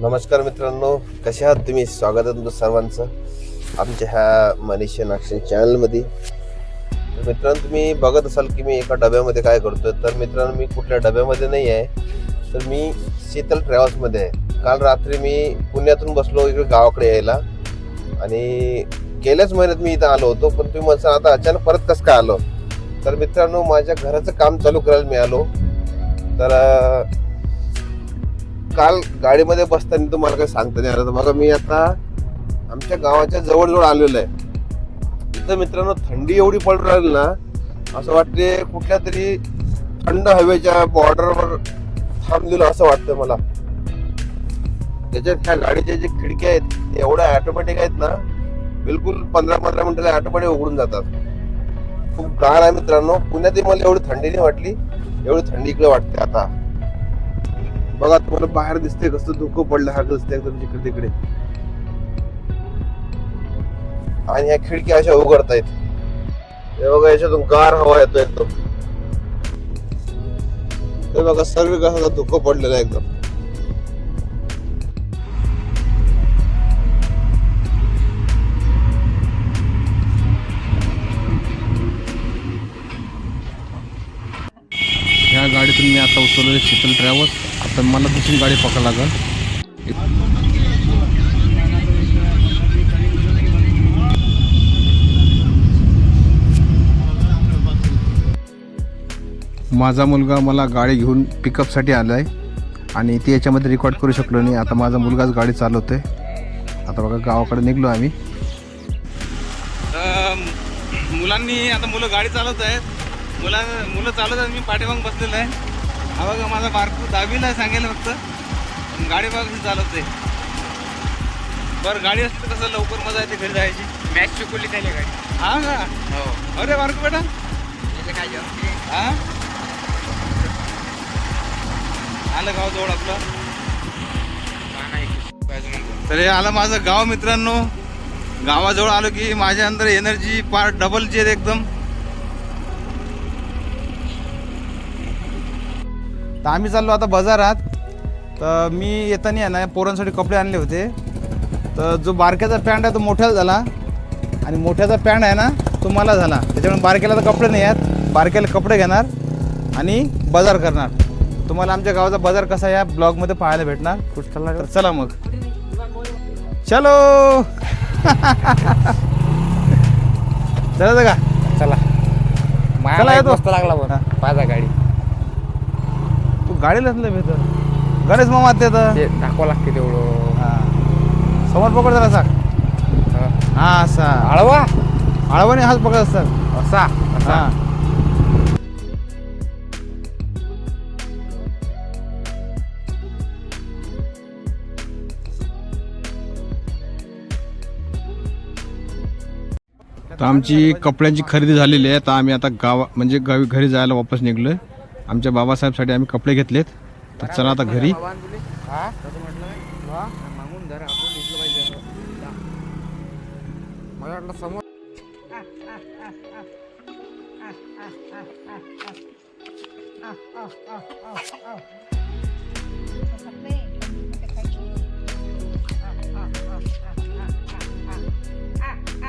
नमस्कार मित्रांनो, कसे आहात तुम्ही? स्वागत आहे तुमचं सर्वांचं आमच्या ह्या मनीष ॲक्शन चॅनलमध्ये. तर मित्रांनो, तुम्ही बघत असाल की मी एका डब्यामध्ये काय करतोय. तर मित्रांनो, मी कुठल्या डब्यामध्ये नाही आहे, तर मी शीतल ट्रॅव्हल्समध्ये आहे. काल रात्री मी पुण्यातून बसलो इकडे गावाकडे यायला आणि गेल्याच महिन्यात मी इथं आलो होतो. पण तुम्ही म्हणसाल आता अचानक परत कसं काय आलो. तर मित्रांनो, माझ्या घराचं काम चालू करायला मी आलो. तर काल गाडीमध्ये बसताना तुम्हाला काही सांगता नाही आलं. बघा, मी आता आमच्या गावाच्या जवळ आलेलो आहे. इथं मित्रांनो थंडी एवढी पडून राहिली ना, असं वाटते कुठल्या तरी थंड हवेच्या बॉर्डरवर थांबलेलं असं वाटतं मला. त्याच्यात ह्या गाडीच्या जे खिडक्या आहेत ते एवढ्या ऑटोमॅटिक आहेत ना, बिलकुल 15-15 मिनिटाला ऑटोमॅटिक उघडून जातात. खूप गार आहे मित्रांनो. पुण्यात मला एवढी थंडी नाही वाटली, एवढी थंडी इकडे वाटते आता. बघा, तुम्हाला बाहेर दिसते कसं धुकं पडलं हा दिसते एकदम जिकडे तिकडे. आणि ह्या खिडक्या अशा उघडतायत. हे बघा, याच्यातून गार हवा येतो एकदम. हे बघा, सर्व कसं धुकं पडलेलं आहे एकदम. ह्या गाडीतून मी आता उतरलो शीतल ट्रॅव्हल्स. आता मला दुसरी गाडी पकडा लागेल. माझा मुलगा मला गाडी घेऊन पिकअपसाठी आला आहे आणि ती याच्यामध्ये रेकॉर्ड करू शकलो नाही. आता माझा मुलगाच गाडी चालवतोय. आता बघा, गावाकडे निघलो आम्ही. मुलांनी आता मुलं गाडी चालवत आहेत. मुलं चालवत आहेत, मी पाठीमाग बसलेलो आहे. हा बघा, माझा बारकू 10वीला सांगेल फक्त. गाडी बघा कशी चालवते. बरं, गाडी असली तर कसं लवकर मजा येते घरी जायची. मॅच शिकवली त्याला गाडी. हा का? हो. अरे बारकू बेटा, काय हा आलं गाव जवळ आपलं. तर हे आलं माझं गाव मित्रांनो. गावाजवळ आलो की माझ्या अंदर एनर्जी पार डबलची आहे एकदम. तर आम्ही चाललो आता बाजारात. तर मी येताना आहे ना, पोरांसाठी कपडे आणले होते. तर जो बारक्याचा पॅन्ट आहे तो मोठ्याला झाला आणि मोठ्याचा पॅन्ट आहे ना तो मला झाला. त्याच्यामुळे बारक्याला तर कपडे नाही आहेत. बारक्याला कपडे घेणार आणि बाजार करणार. तुम्हाला आमच्या गावाचा बाजार कसा या ब्लॉगमध्ये पाहायला भेटणार. तर चला मग, चलो. चला का? चला. चला येतो. मस्त लागला बघ माझा गाडी. तू गाडीला भेट गणेश मामा ते दाखवा लागते तेवढं. हां, समोर पकड जरा असा. हा, असा आळवा आळवाने हात पकड असतात असा असा. हां. तर आमची कपड्यांची खरेदी झालेली आहे. तर आम्ही आता म्हणजे घरी जायला वापस निघलो आहे. आमच्या बाबासाहेबसाठी आम्ही कपडे घेतलेत. तर चला आता घरी. समोर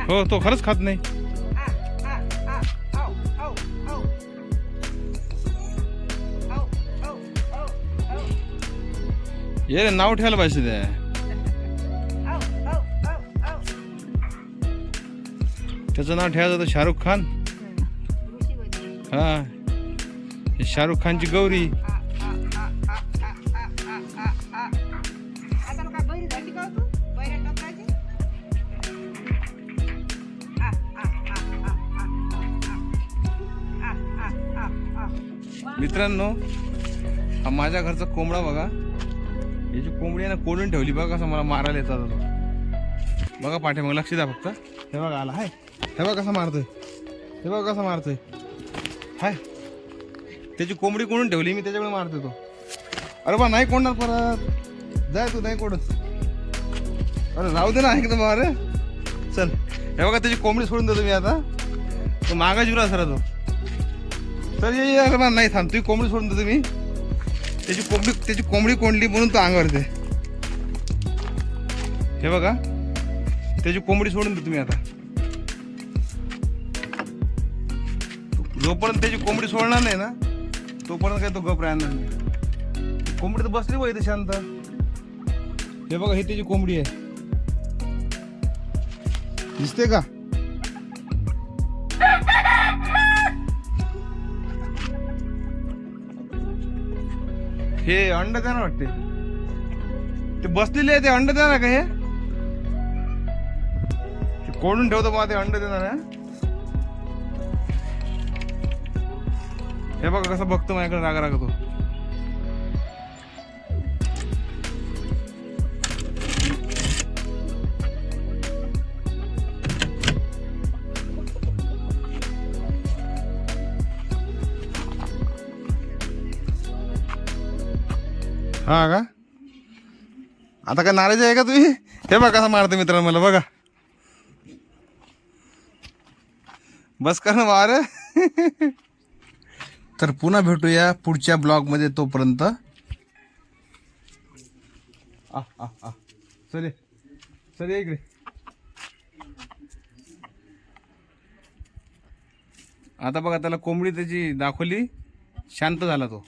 हो, तो खरंच खात नाही. ये नाव ठेवायला पाहिजे ते. त्याचं नाव ठेवायचं होतं शाहरुख खान. हा, शाहरुख खानची गौरी. मित्रांनो, हा माझ्या घरचा कोंबडा बघा. याची कोंबडी आहे ना कोंडून ठेवली बघा. कसं मला मारायला येतात बघा. पाठीमाग लक्ष द्या फक्त. हे बघा आला. हाय, हे बघा कसा मारतोय. हे बघा कसा मारतोय. हाय, त्याची कोंबडी कोंडून ठेवली मी, त्याच्याकडे मारतोय तो. अरे बा, नाही कोंडणार परत. जाय तू, नाही कोंडत. अरे राहू दे ना एकदम. अरे चल, हे बघा त्याची कोंबडी सोडून देतो मी आता. तो मागा जुरा सर तो. तर ये अरे बा, नाही थांब, तुझी कोंबडी सोडून देतो मी. त्याची कोंबडी कोंडली म्हणून तो अंगावर ते. हे बघा त्याची कोंबडी सोडून दे तुम्ही आता. जोपर्यंत त्याची कोंबडी सोडणार नाही ना तोपर्यंत काय तो गप राहणार नाही. कोंबडी तर बसली बघ इथे शांत. हे बघा ही त्याची कोंबडी आहे, दिसते का? हे अंड देणार वाटते, ते बसलेले आहे. ते अंड देणार का? हे कोडून ठेवतो मग ते अंड देणार आहे. हे बघा कसं बघतो माझ्याकडे रागा रागा तो. हा का? आता काय नाराज आहे का तुम्ही? हे बघा कसं मारतो मित्रांनो मला, बघा. बस कर ना मार. तर पुन्हा भेटूया पुढच्या ब्लॉगमध्ये. तोपर्यंत चल चल इकडे. आता बघा त्याला कोंबडी त्याची दाखवली, शांत झाला तो.